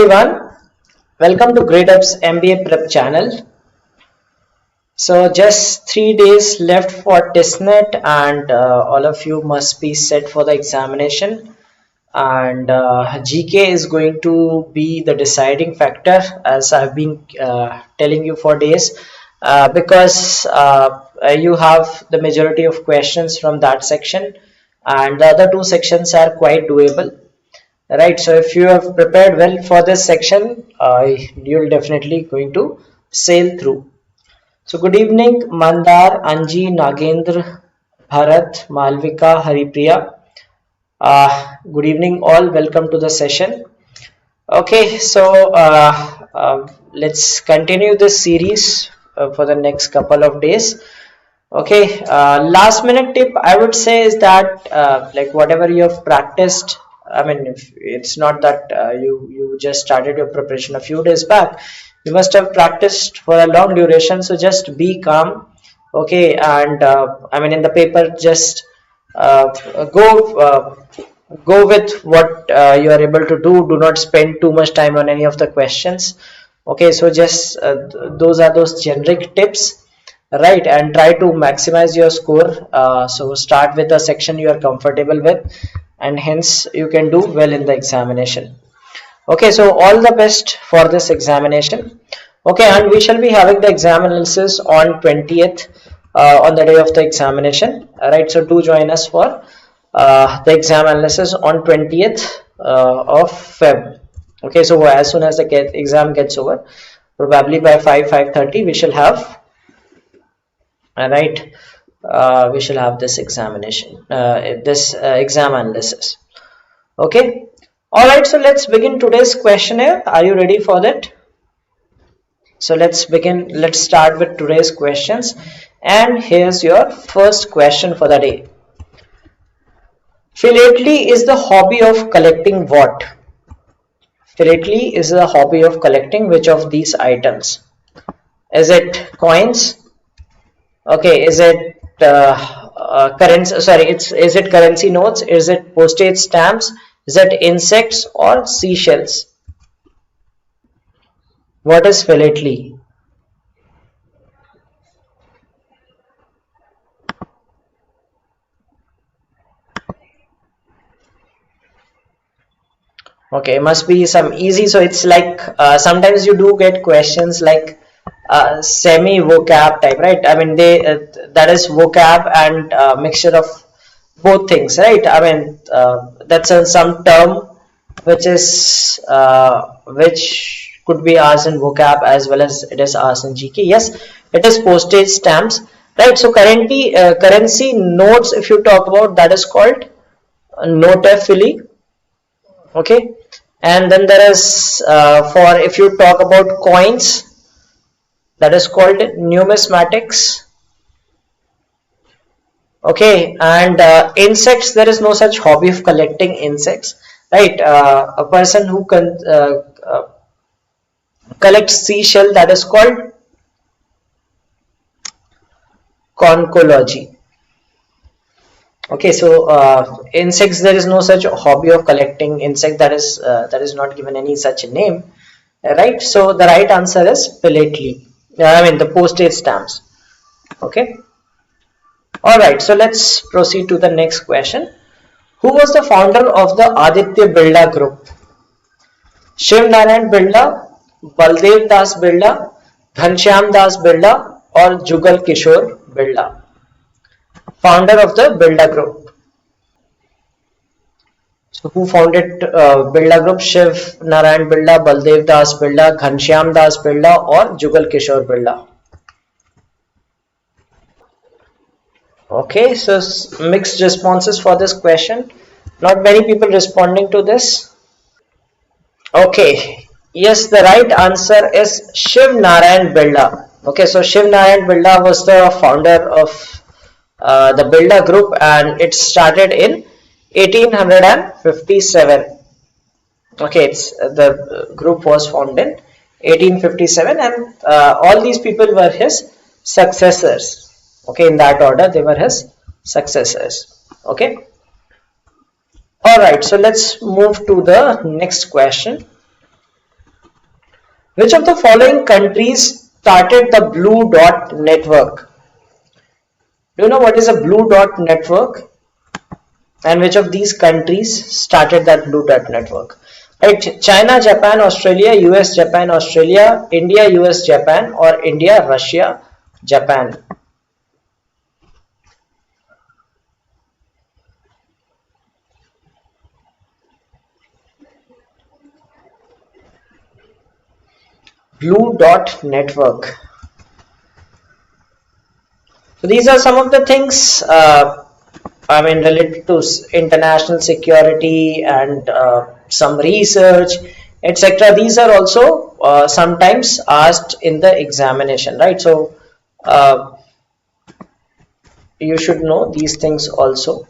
Everyone, welcome to Gradeup's MBA Prep channel. So just 3 days left for TISSNET and all of you must be set for the examination, and GK is going to be the deciding factor, as I've been telling you for days, because you have the majority of questions from that section and the other two sections are quite doable. Right, so if you have prepared well for this section, you'll definitely going to sail through. So good evening, Mandar, Anji, Nagendra, Bharat, Malvika, Haripriya. Good evening all, welcome to the session. Okay, so let's continue this series for the next couple of days. Okay, last minute tip I would say is that like whatever you have practiced, I mean, if it's not that you just started your preparation a few days back, you must have practiced for a long duration. So just be calm, okay, and I mean in the paper just go with what you are able to do. Do not spend too much time on any of the questions. Okay, so just those are those generic tips, right? And try to maximize your score. So start with a section you are comfortable with, and hence you can do well in the examination. Okay, so all the best for this examination. Okay, and we shall be having the exam analysis on 20th on the day of the examination. Alright, so do join us for the exam analysis on 20th of Feb. Okay, so as soon as the exam gets over, probably by 5:30 we shall have, alright, we shall have this examination, exam analysis. Okay, all right, so let's begin today's questionnaire. Are you ready for that? So let's start with today's questions, and here's your first question for the day. Philately is the hobby of collecting what? Philately is the hobby of collecting which of these items? Is it coins? Okay, is it currency? Sorry, is it currency notes? Is it postage stamps? Is it insects or seashells? What is philately? Okay, it must be some easy. So it's like sometimes you do get questions like semi vocab type, right? I mean they that is vocab and mixture of both things, right? I mean that's some term which is which could be asked in vocab as well as it is asked in GK. Yes, it is postage stamps, right? So currently currency notes, if you talk about, that is called notaphily. Okay, and then there is for if you talk about coins, that is called numismatics. Okay, and insects, there is no such hobby of collecting insects, right? A person who can collects seashell, that is called conchology. Okay, so insects, there is no such hobby of collecting insect, that is not given any such name, right? So the right answer is philately. I mean the postage stamps. Okay, all right, so let's proceed to the next question. Who was the founder of the Aditya Birla group? Shiv Narayan Birla, Baldev Das Birla, Ghanshyam Das Birla, or Jugal Kishore Birla? Founder of the Birla group. So who founded Birla group? Shiv Narayan Birla, Baldev Das Birla, Ghanshyam Das Birla, or Jugal Kishore Birla? Okay, so mixed responses for this question. Not many people responding to this. Okay, yes, the right answer is Shiv Narayan Birla. Okay, so Shiv Narayan Birla was the founder of the Birla group, and it started in 1857. Okay, the group was founded in 1857, and all these people were his successors. Okay, in that order they were his successors. Okay, all right, so let's move to the next question. Which of the following countries started the Blue Dot Network? Do you know what is a Blue Dot Network? And which of these countries started that Blue Dot Network? Right, China, Japan, Australia, US, Japan, Australia, India, US, Japan, or India, Russia, Japan. Blue Dot Network. So these are some of the things related to international security and some research, etc. These are also sometimes asked in the examination, right? So you should know these things also.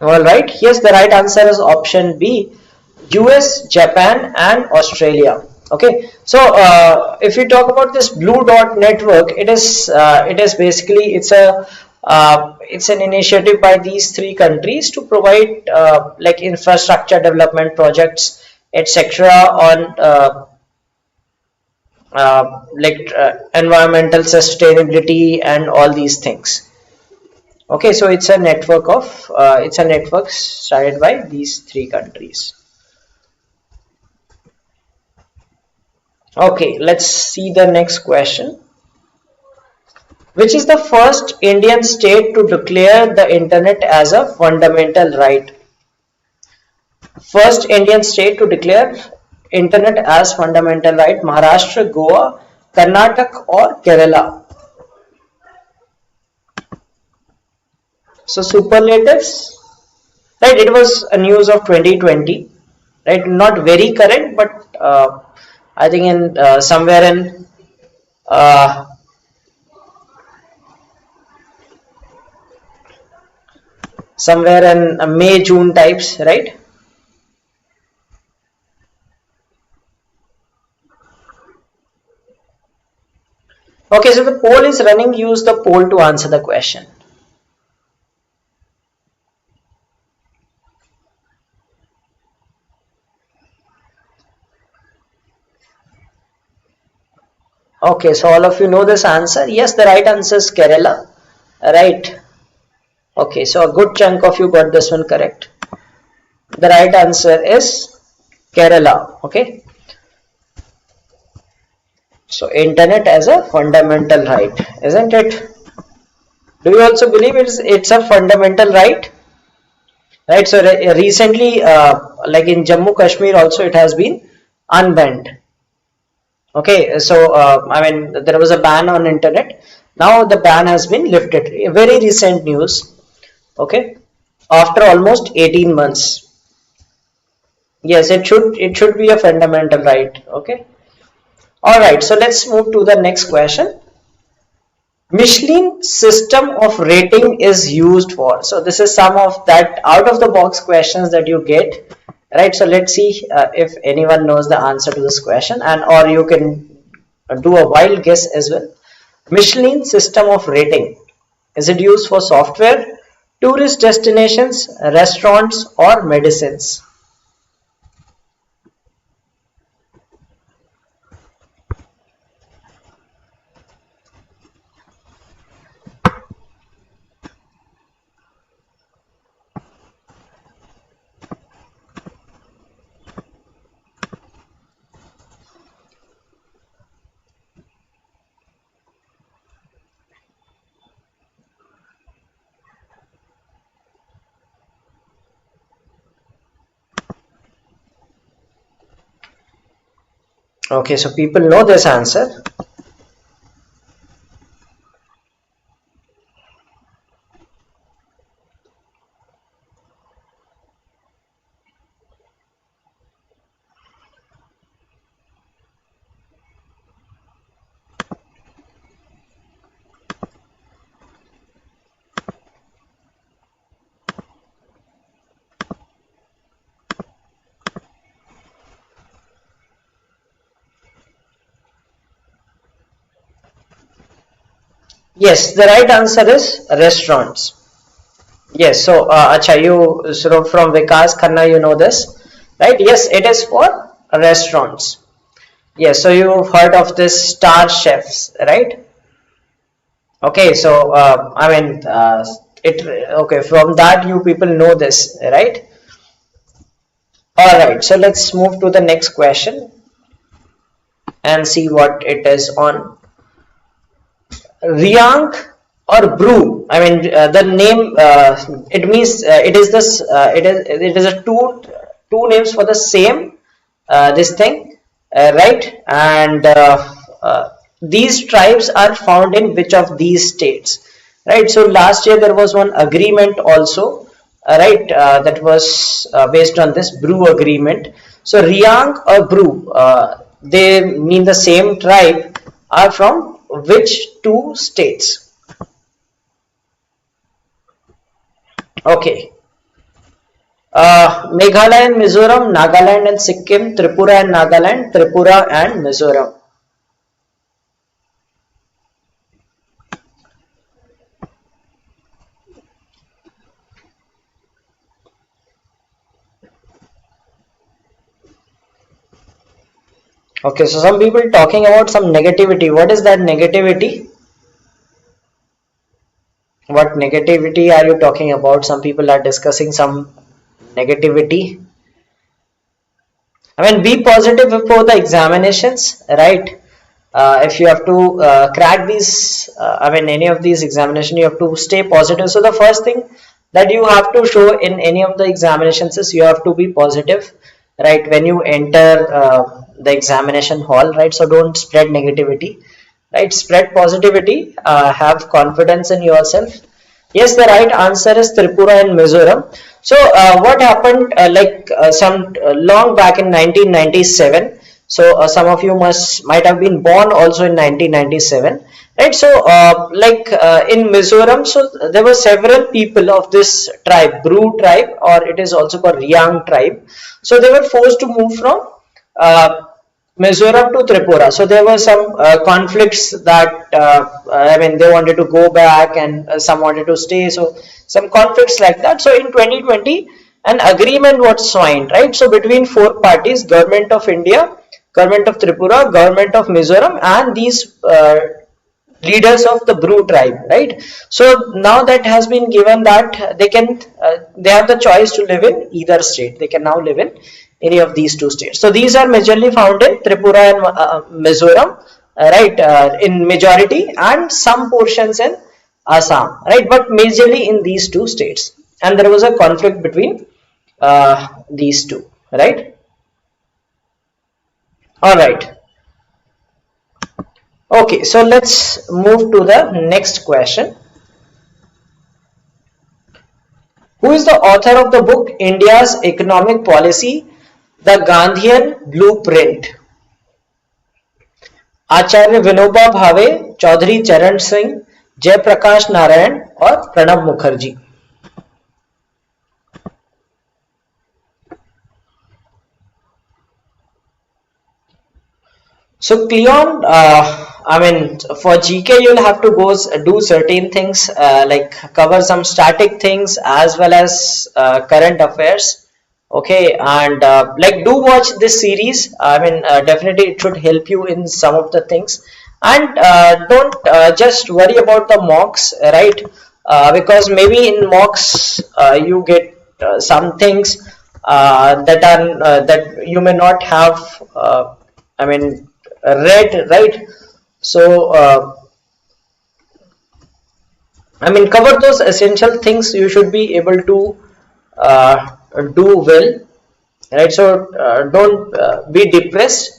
All right, yes, the right answer is option B, US, Japan, and Australia. Okay, so if you talk about this Blue Dot Network, it is basically it's an initiative by these three countries to provide like infrastructure development projects, etc. on environmental sustainability and all these things. Okay, so it's a network of it's a network started by these three countries. Okay, let's see the next question. Which is the first Indian state to declare the internet as a fundamental right? First Indian state to declare internet as fundamental right: Maharashtra, Goa, Karnataka, or Kerala? So superlatives, right? It was a news of 2020, right? Not very current, but I think in uh, somewhere in May June types, right? Okay, so the poll is running. Use the poll to answer the question. Okay, so all of you know this answer. Yes, the right answer is Kerala. Right. Okay, so a good chunk of you got this one correct. The right answer is Kerala. Okay. So internet as a fundamental right, isn't it? Do you also believe it's a fundamental right? Right. So recently, like in Jammu Kashmir, also it has been unbanned. Okay, so there was a ban on internet. Now the ban has been lifted. Very recent news. Okay, after almost 18 months. Yes, it should be a fundamental right. Okay. All right. So let's move to the next question. Michelin system of rating is used for. So this is some of that out of the box questions that you get. Right. So let's see if anyone knows the answer to this question, and or you can do a wild guess as well. Michelin system of rating. Is it used for software, tourist destinations, restaurants, or medicines? Okay, so people know this answer. Yes, the right answer is restaurants. Yes, so acha, you so from Vikas Khanna, you know this, right? Yes, it is for restaurants. Yes, so you've heard of this star chefs, right? Okay, so it okay, from that you people know this, right? All right, so let's move to the next question and see what it is on. Riang or brew. I mean, the name. It means it is this. It is a two names for the same this thing, right? And these tribes are found in which of these states, right? So last year there was one agreement also, right? That was based on this brew agreement. So Riang or brew, they mean the same tribe, are from which two states? Okay. Meghalaya and Mizoram, Nagaland and Sikkim, Tripura and Nagaland, Tripura and Mizoram. Okay, so some people talking about some negativity. What is that negativity? What negativity are you talking about? Some people are discussing some negativity. I mean, be positive before the examinations, right? If you have to crack these, any of these examinations, you have to stay positive. So the first thing that you have to show in any of the examinations is you have to be positive, right? When you enter the examination hall, right? So don't spread negativity, right? Spread positivity, have confidence in yourself. Yes, the right answer is Tripura and Mizoram. So what happened some long back in 1997. So some of you might have been born also in 1997, right? So in Mizoram, so there were several people of this tribe, Bru tribe, or it is also called Riang tribe. So they were forced to move from Mizoram to Tripura. So there were some conflicts that they wanted to go back and some wanted to stay. So some conflicts like that. So in 2020, an agreement was signed, right? So between four parties: Government of India, Government of Tripura, Government of Mizoram, and these leaders of the Bru tribe, right? So now that has been given that they have the choice to live in either state. They can now live in any of these two states. So these are majorly found in Tripura and Mizoram, right, in majority, and some portions in Assam, right, but majorly in these two states. And there was a conflict between these two, right? All right. Okay, so let's move to the next question. Who is the author of the book India's Economic Policy, The Gandhian Blueprint? आचार्य विनोबा भावे, चौधरी चरण सिंह, जयप्रकाश नारायण और Pranab Mukherjee. So Cleon, for GK you'll have to go do certain things like cover some static things as well as current affairs. Okay, and do watch this series. Definitely it should help you in some of the things, and don't just worry about the mocks, right? Because maybe in mocks you get some things that you may not have read, right? So cover those essential things you should be able to do well, right? So don't be depressed.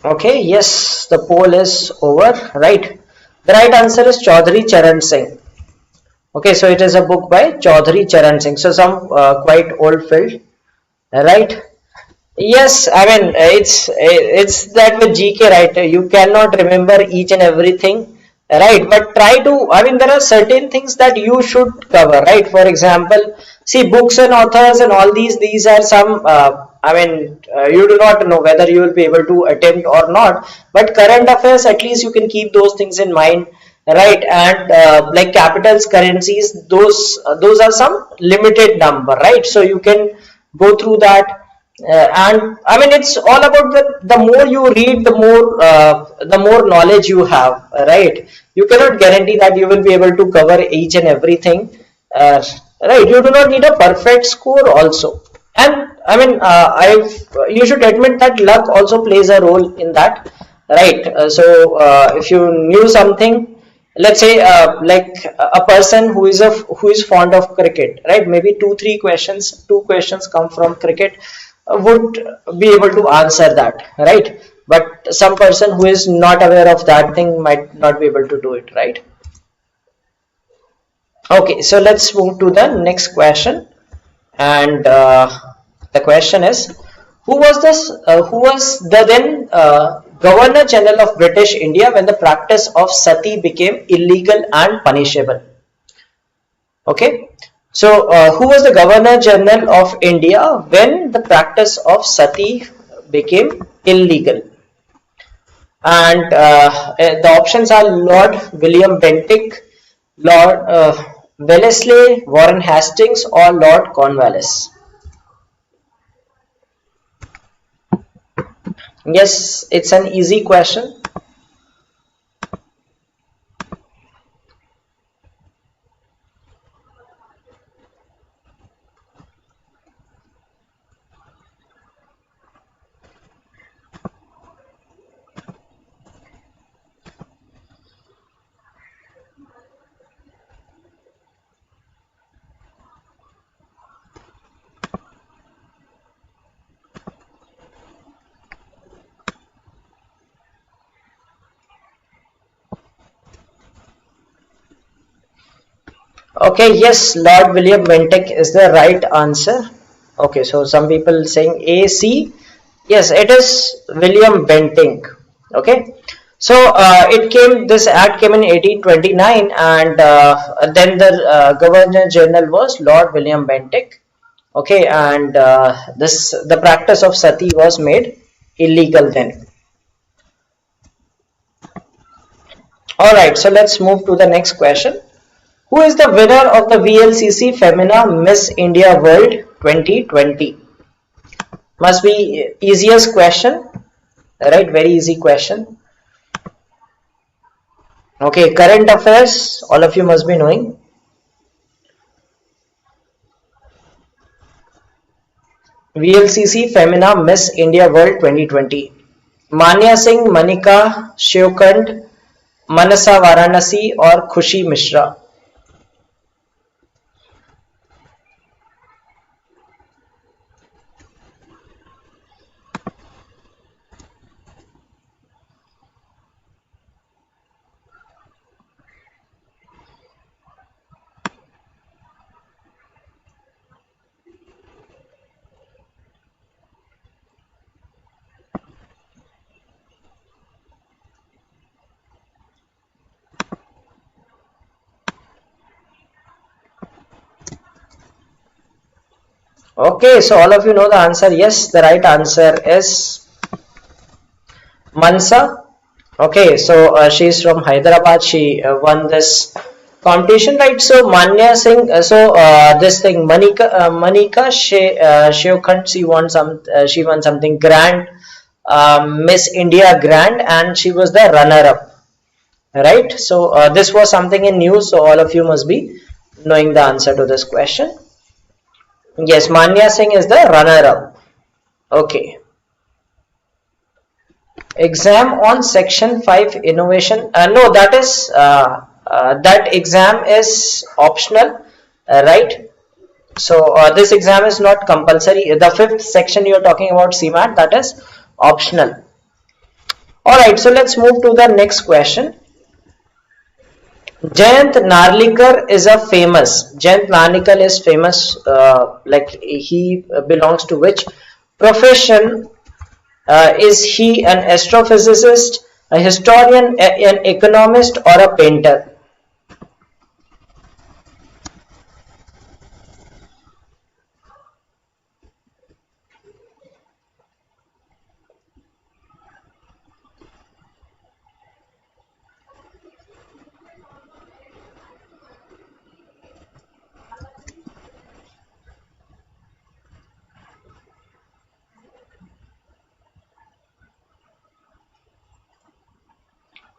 Okay, yes, the poll is over, right? The right answer is Chaudhary Charan Singh. Okay, so it is a book by Chaudhary Charan Singh. So some quite old field, right? Yes, I mean it's that with GK, right? You cannot remember each and everything, right? But try to. I mean, there are certain things that you should cover, right? For example, see books and authors and all these. These are some. I mean, you do not know whether you will be able to attempt or not. But current affairs, at least you can keep those things in mind, right? And like capitals, currencies, those are some limited number, right? So you can go through that. And I mean it's all about the more you read, the more knowledge you have, right? You cannot guarantee that you will be able to cover each and everything, right? You do not need a perfect score also. And I mean you should admit that luck also plays a role in that, right? If you knew something, let's say like a person who is fond of cricket, right? Maybe two questions come from cricket, would be able to answer that, right? But some person who is not aware of that thing might not be able to do it, right? Okay, so let's move to the next question. And the question is, who was the then Governor General of British India when the practice of sati became illegal and punishable? Okay, so who was the Governor General of India when the practice of sati became illegal? And the options are Lord William Bentinck, Lord Wellesley, Warren Hastings, or Lord Cornwallis. Yes, it's an easy question. Okay, yes, Lord William Bentinck is the right answer. Okay, so some people saying A, C. Yes, it is William Bentinck. Okay, so this act came in 1829, and then the Governor General was Lord William Bentinck. Okay, and the practice of sati was made illegal then. All right, so let's move to the next question. Who is the winner of the VLCC Femina Miss India World 2020? Must be easiest question, right? Very easy question. Okay, current affairs, all of you must be knowing. VLCC Femina Miss India World 2020. Manya Singh, Manika Shiokand, Manasa Varanasi, or Khushi Mishra? Okay, so all of you know the answer. Yes, the right answer is Mansa. Okay, so she is from Hyderabad. She won this competition, right? So Manya Singh, this thing Manika Shiokand, she won something grand, Miss India Grand, and she was the runner-up, right? So this was something in news. So all of you must be knowing the answer to this question. Yes, Manya Singh is the runner-up. Okay. Exam on Section 5 Innovation. No, that is that exam is optional, right? So this exam is not compulsory. The 5th section you are talking about, CMAT, that is optional. All right. So let's move to the next question. Jayant Narlikar is a famous. Jayant Narlikar is famous. Like he belongs to which profession? Is he an astrophysicist, a historian, an economist, or a painter?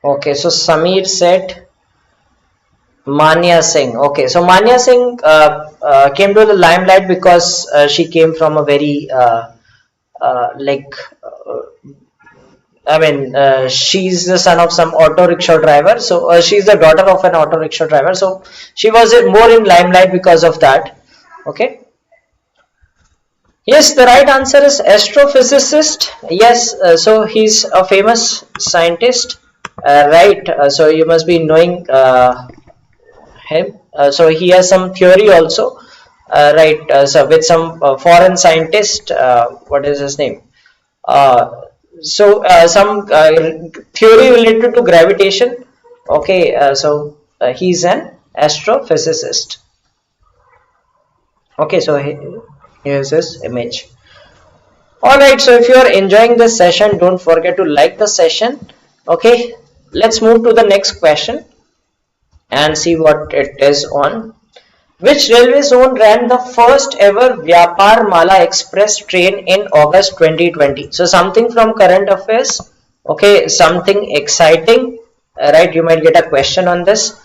Okay, so Samir said Manya Singh. Okay, so Manya Singh came to the limelight because she came from a very like she's the son of some auto rickshaw driver. So she's the daughter of an auto rickshaw driver. So she was more in limelight because of that. Okay. Yes, the right answer is astrophysicist. Yes, so he's a famous scientist, right? So you must be knowing him. So he has some theory also, right? So with some foreign scientist, what is his name? Some theory related to gravitation. Okay, he's an astrophysicist. Okay, so here's his image. Alright, so if you are enjoying this session, don't forget to like the session. Okay, let's move to the next question and see what it is on. Which railway zone ran the first ever Vyapar Mala Express train in August 2020? So something from current affairs. Okay, something exciting. Right, you might get a question on this.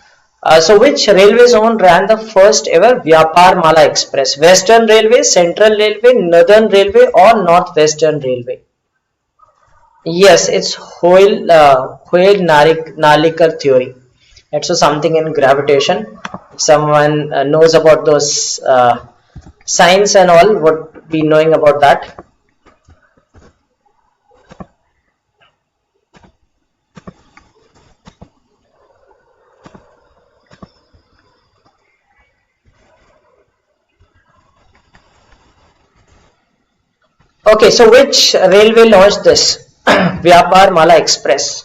So which railway zone ran the first ever Vyapar Mala Express? Western Railway, Central Railway, Northern Railway, or Northwestern Railway? Yes, it's Hoyle-Narlikar theory. It's something in gravitation. If someone knows about those science and all, would be knowing about that. Okay, so which railway launched this? Vyapar Mala Express.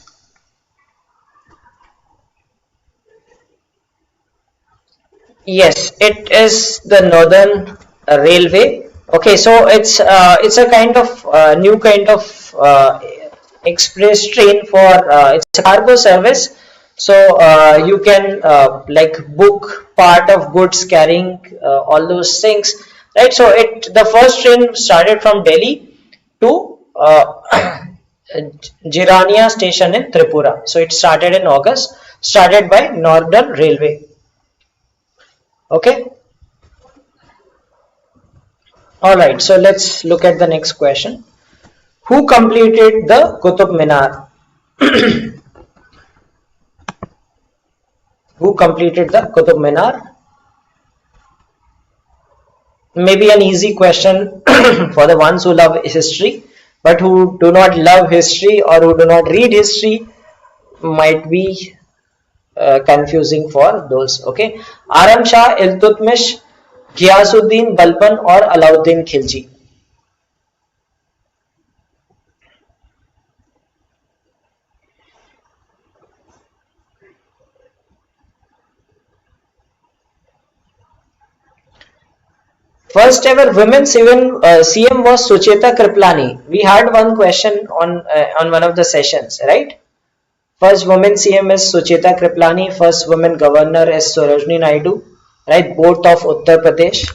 Yes, it is the Northern Railway. Okay, so it's a kind of new kind of express train for it's a cargo service. So you can like book part of goods carrying all those things, right? So the first train started from Delhi to Jirania station in Tripura. So it started in August, started by Northern Railway. Okay. Alright, so let's look at the next question. Who completed the Qutub Minar? Who completed the Qutub Minar? Maybe an easy question for the ones who love history, but who do not love history or who do not read history might be confusing for those. Okay, Aram Shah, Iltutmish, Ghiyasuddin Balban, or Alauddin Khilji? First ever women CM was Sucheta Kriplani. We had one question on one of the sessions, right? First woman CM is Sucheta Kriplani. First woman governor is Sarojini Naidu, right? Both of Uttar Pradesh.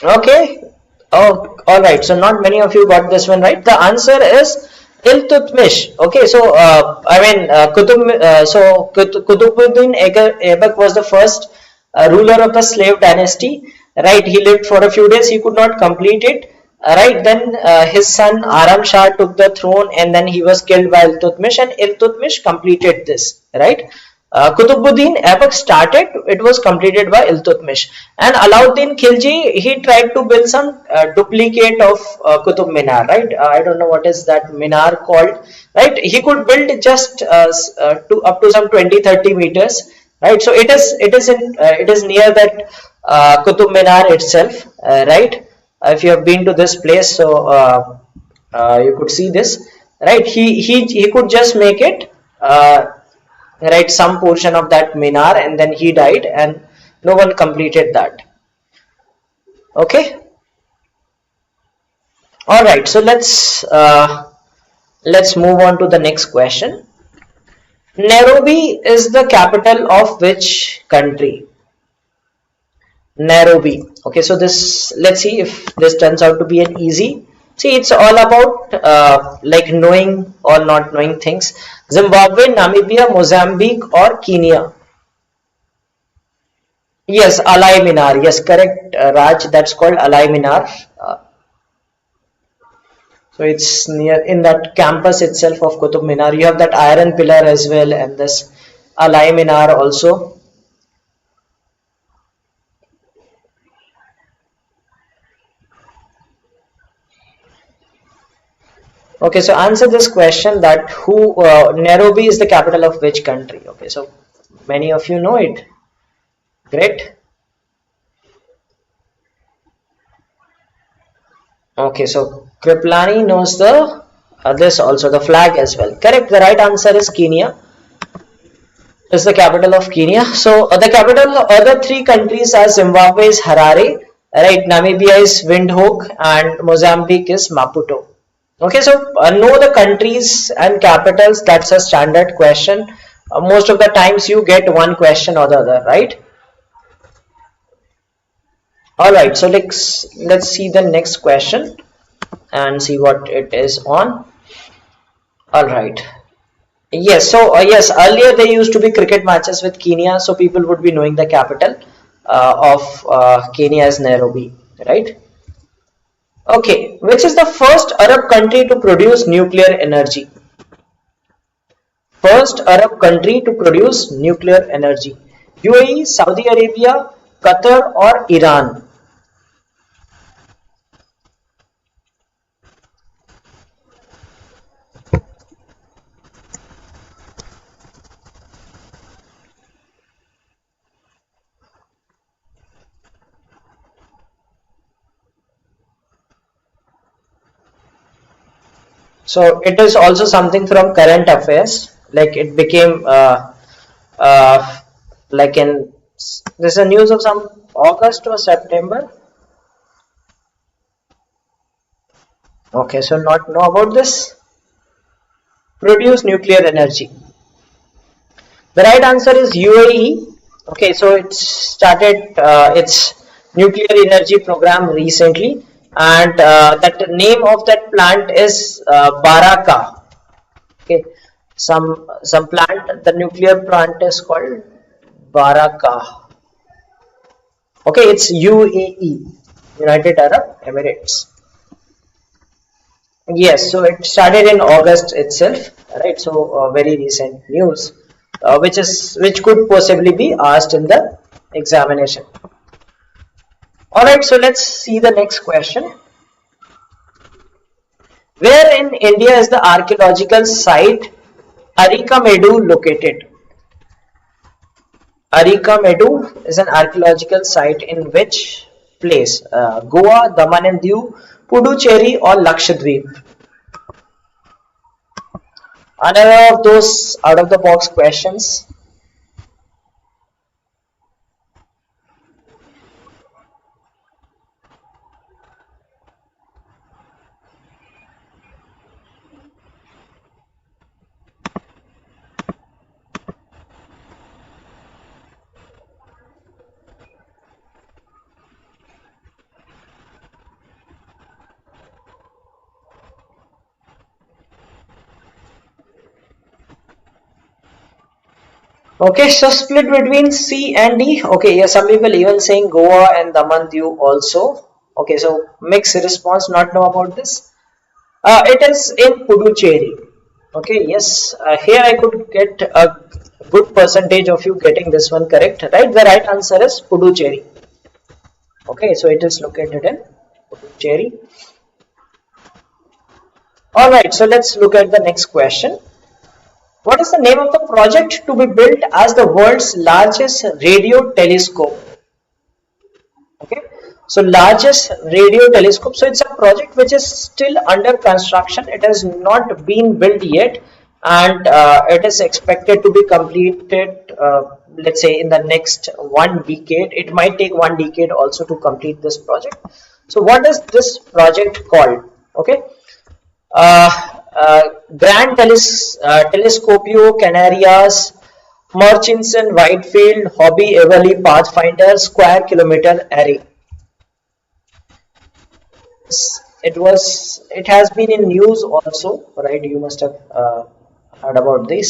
Okay. Oh, all right. So not many of you got this one right. The answer is Iltutmish. Okay. So Kutubuddin Aibak was the first ruler of the slave dynasty. Right. He lived for a few days. He could not complete it. Right. Then his son Aram Shah took the throne, and then he was killed by Iltutmish, and Iltutmish completed this. Right. Qutbuddin Aibak started, it was completed by Iltutmish. And Alauddin Khilji, he tried to build some duplicate of Qutub Minar, right? I don't know what is that Minar called, right? He could build just up to some 20-30 meters, right? So it is near that Qutub Minar itself, right? If you have been to this place, so you could see this, right? He could just make it. Right, some portion of that minar, and then he died and no one completed that. Okay, all right, so let's move on to the next question. Nairobi is the capital of which country? Nairobi. Okay, so this, let's see if this turns out to be an easy. See, it's all about like knowing or not knowing things. Zimbabwe, Namibia, Mozambique, or Kenya? Yes, Alai Minar. Yes, correct, Raj. That's called Alai Minar. So it's near in that campus itself of Qutub Minar. You have that iron pillar as well, and this Alai Minar also. Okay, so answer this question, that Nairobi is the capital of which country? Okay, so many of you know it. Great. Okay, so Kriplani knows the this also, the flag as well. Correct. The right answer is Kenya. Is the capital of Kenya. So the capital of other three countries are Zimbabwe is Harare, right? Namibia is Windhoek, and Mozambique is Maputo. Okay, so know the countries and capitals. That's a standard question. Most of the times you get one question or the other, right? All right, so let's see the next question and see what it is on. All right. Yes, so yes, earlier there used to be cricket matches with Kenya, so people would be knowing the capital of Kenya as Nairobi, right? Okay, which is the first Arab country to produce nuclear energy? First Arab country to produce nuclear energy. UAE, Saudi Arabia, Qatar, or Iran? So it is also something from current affairs, like it became like in this is a news of some August or September. Okay, so not know about this. Produce nuclear energy. The right answer is UAE. Okay, so it started its nuclear energy program recently, and that name of that plant is Baraka. Okay, some plant, the nuclear plant is called Baraka. Okay, it's UAE, United Arab Emirates. Yes, so it started in August itself, right? So very recent news, which could possibly be asked in the examination. All right, so let's see the next question. Where in India is the archaeological site Arikamedu located? Arikamedu is an archaeological site in which place? Goa, Daman and Diu, Puducherry, or Lakshadweep? Another of those out of the box questions. Okay, so split between C and D. Okay, yeah, some people even saying Goa and Daman Diu also. Okay, so mixed response, not know about this. It is in Puducherry. Okay, yes, here I could get a good percentage of you getting this one correct, right? The right answer is Puducherry. Okay, so it is located in Puducherry. Alright, so let's look at the next question. What is the name of the project to be built as the world's largest radio telescope? Okay, so largest radio telescope. So it's a project which is still under construction. It has not been built yet, and it is expected to be completed, let's say, in the next 1 decade. It might take 1 decade also to complete this project. So what is this project called? Okay, Grand Telescopio Canarias, Murchison Whitefield Hobby Everly Pathfinder Square Kilometer Array. It has been in news also, right? You must have heard about this.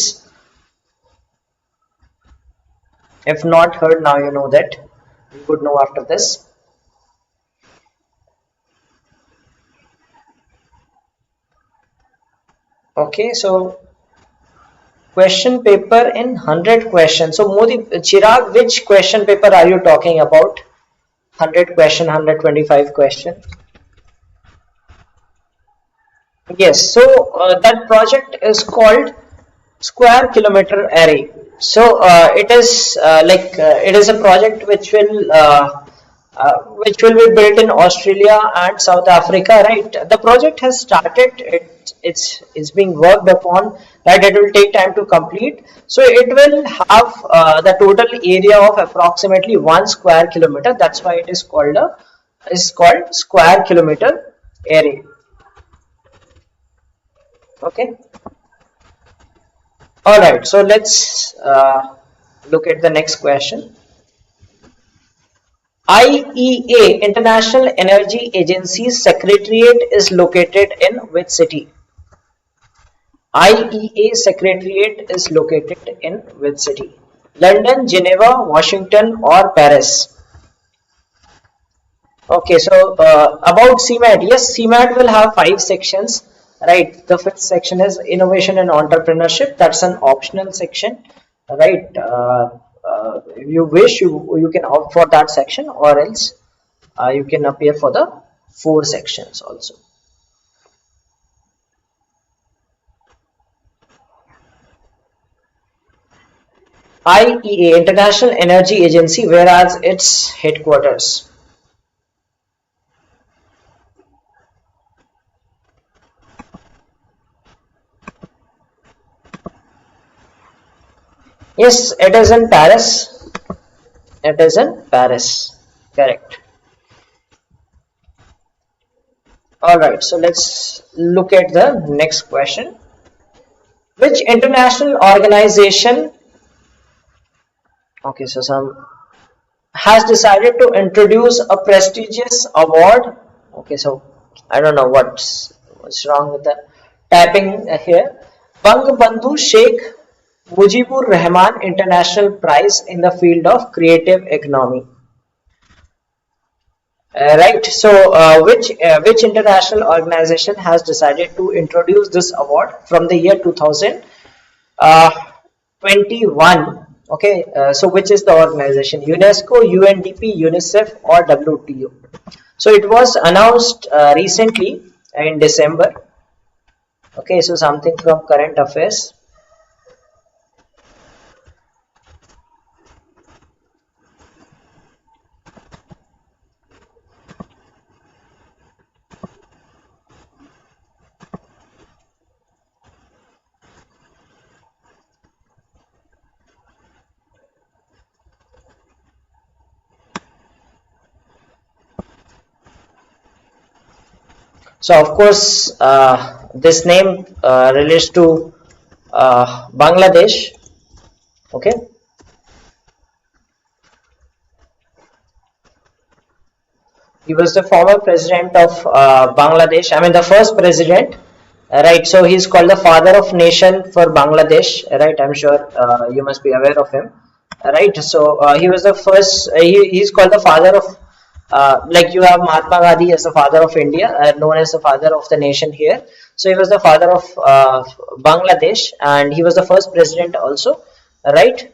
If not heard, now you know that. You could know after this. Okay, so question paper in 100 questions. So Modi, Chirag, which question paper are you talking about? 100 question, 125 question. Yes, so that project is called Square Kilometer Array. So it is it is a project which will be built in Australia and South Africa, right? The project has started. It's being worked upon, right? It will take time to complete. So it will have the total area of approximately 1 square kilometer. That's why it is called Square Kilometer Array. Okay. All right. So let's look at the next question. IEA, International Energy Agency's Secretariat is located in which city? IEA Secretariat is located in which city? London, Geneva, Washington or Paris? Okay, so about CMAT, yes, CMAT will have 5 sections, right? The 5th section is Innovation and Entrepreneurship. That's an optional section, right? If you wish, you can opt for that section, or else you can appear for the 4 sections also. IEA, International Energy Agency, whereas its headquarters? Yes, it is in Paris. It is in Paris. Correct. Alright, so let's look at the next question. Which international organization has decided to introduce a prestigious award? Okay, so I don't know what's wrong with the typing here. Bangabandhu Sheikh Mujibur Rahman International Prize in the field of creative economy. Right. So, which international organization has decided to introduce this award from the year 2021? Okay. So, which is the organization? UNESCO, UNDP, UNICEF, or WTO? So, it was announced recently in December. Okay. So, something from current affairs. So of course, this name relates to Bangladesh. Okay. He was the former president of Bangladesh. I mean, the first president, right? So he's called the father of nation for Bangladesh, right? I'm sure you must be aware of him, right? So he was the first. He's called the father of. Like you have Mahatma Gandhi as the father of India, known as the father of the nation here. So he was the father of Bangladesh, and he was the first president also. right?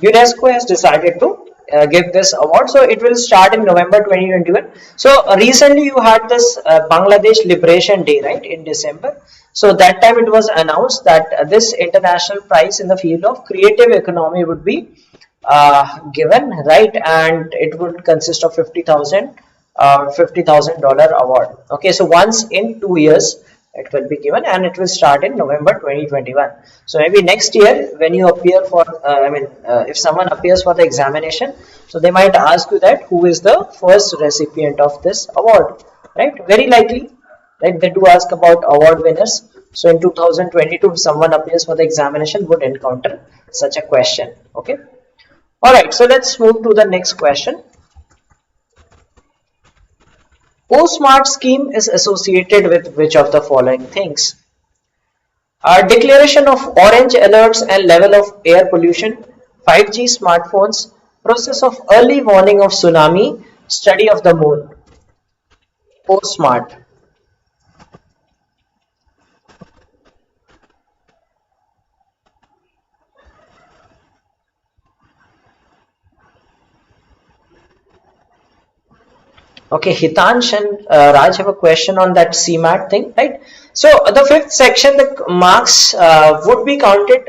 UNESCO has decided to give this award. So it will start in November 2021. So recently you had this Bangladesh Liberation Day, right, in December. So that time it was announced that this international prize in the field of creative economy would be given, right, and it would consist of $50,000 award. Okay, so once in 2 years it will be given, and it will start in November 2021. So maybe next year when you appear for if someone appears for the examination, so they might ask you that who is the first recipient of this award, right? Very likely, right, they do ask about award winners. So in 2022 if someone appears for the examination would encounter such a question. Okay, all right, so let's move to the next question. OSMART scheme is associated with which of the following things? Declaration of orange alerts and level of air pollution, 5G smartphones, process of early warning of tsunami, study of the moon. OSMART. Okay, Hitansh and Raj have a question on that CMAT thing, right? So the fifth section, the marks would be counted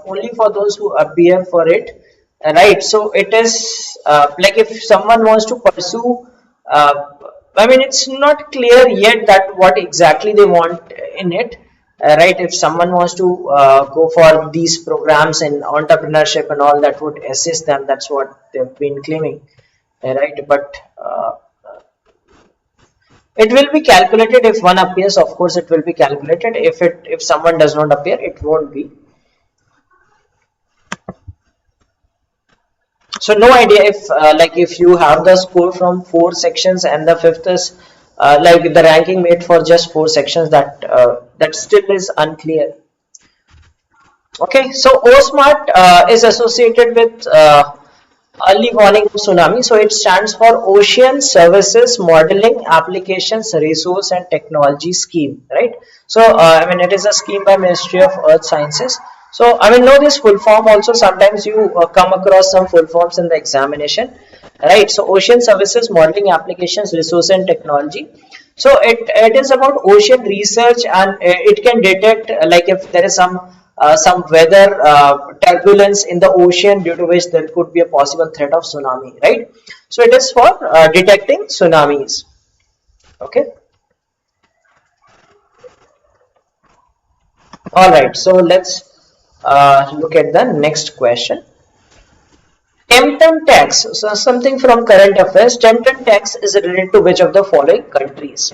only for those who appear for it, right? So it is like if someone wants to pursue, it's not clear yet that what exactly they want in it, right? If someone wants to go for these programs in entrepreneurship and all, that would assist them. That's what they've been claiming, right? But it will be calculated if one appears. Of course, it will be calculated. If someone does not appear, it won't be. So no idea if if you have the score from 4 sections and the fifth is like the ranking made for just 4 sections, that still is unclear. Okay, so OSMART is associated with early warning of tsunami. So it stands for Ocean Services Modeling Applications Resource and Technology Scheme, right? So it is a scheme by Ministry of Earth Sciences. So know this full form also. Sometimes you come across some full forms in the examination, right? So Ocean Services Modeling Applications Resource and Technology. So it is about ocean research, and it can detect like if there is some weather turbulence in the ocean due to which there could be a possible threat of tsunami, right? So it is for detecting tsunamis. Okay, all right, so let's look at the next question. Tempton tax, so something from current affairs. Tempton tax is related to which of the following countries?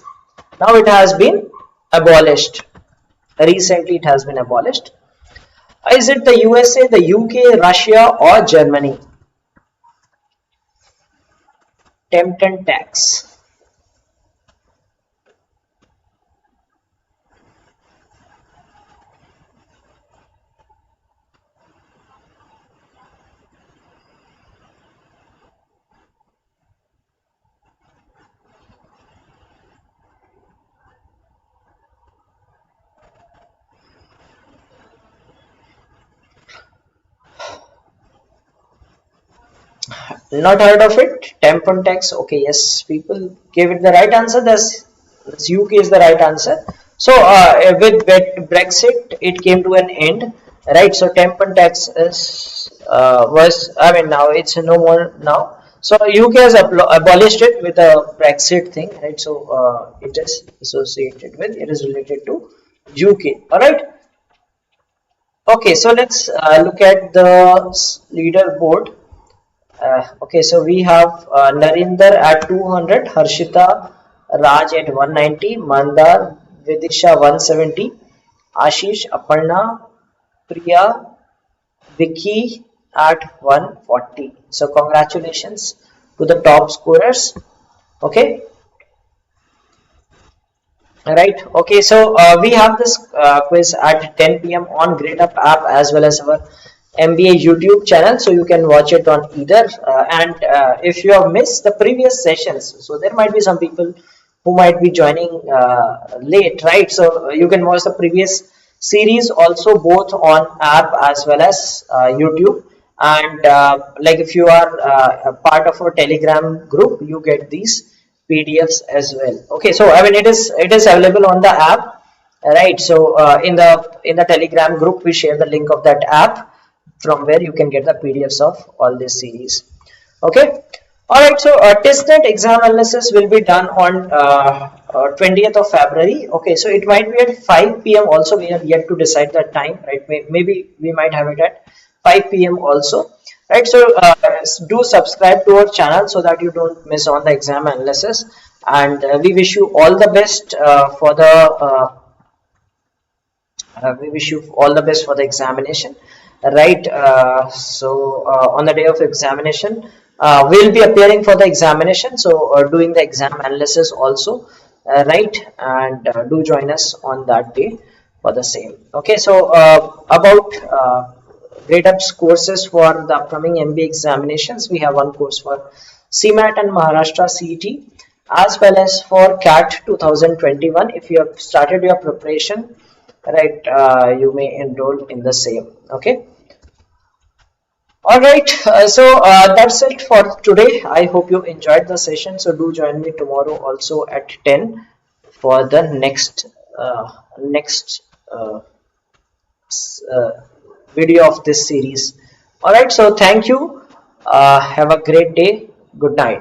Now it has been abolished. Recently it has been abolished. Is it the USA, the UK, Russia, or Germany? Tempton tax. Not heard of it. Tampon tax. Okay, yes, people gave it the right answer. This UK is the right answer. So with Brexit, it came to an end, right? So tampon tax is now it's no more now. So UK has abolished it with a Brexit thing, right? So it is associated with, it is related to UK. All right. Okay, so let's look at the leaderboard. Okay, so we have Narinder at 200, Harshita Raj at 190, Mandar Vidisha 170, Ashish, Aparna, Priya, Vicky at 140. So congratulations to the top scorers. Okay. Right. Okay, so we have this quiz at 10 p.m. on Gradeup app as well as our MBA YouTube channel, so you can watch it on either. And if you have missed the previous sessions, so there might be some people who might be joining late, right? So you can watch the previous series also both on app as well as YouTube. And like if you are a part of a Telegram group, you get these PDFs as well. Okay, so I mean it is available on the app, right? So in the Telegram group we share the link of that app from where you can get the PDFs of all these series. Okay. Alright, so TISSNET exam analysis will be done on 20th of February. Okay, so it might be at 5 p.m. also. We have yet to decide that time, right? Maybe we might have it at 5 p.m. also, right? So do subscribe to our channel so that you don't miss on the exam analysis. And we wish you all the best for the we wish you all the best for the examination, right? On the day of examination, we'll be appearing for the examination, so doing the exam analysis also, right? And do join us on that day for the same. Okay, so about Gradeup's courses for the upcoming MBA examinations, we have one course for CMAT and Maharashtra CET, as well as for CAT 2021. If you have started your preparation, right, you may enroll in the same. Okay. All right, that's it for today. I hope you enjoyed the session. So do join me tomorrow also at 10 for the next video of this series. All right, so thank you. Have a great day. Good night.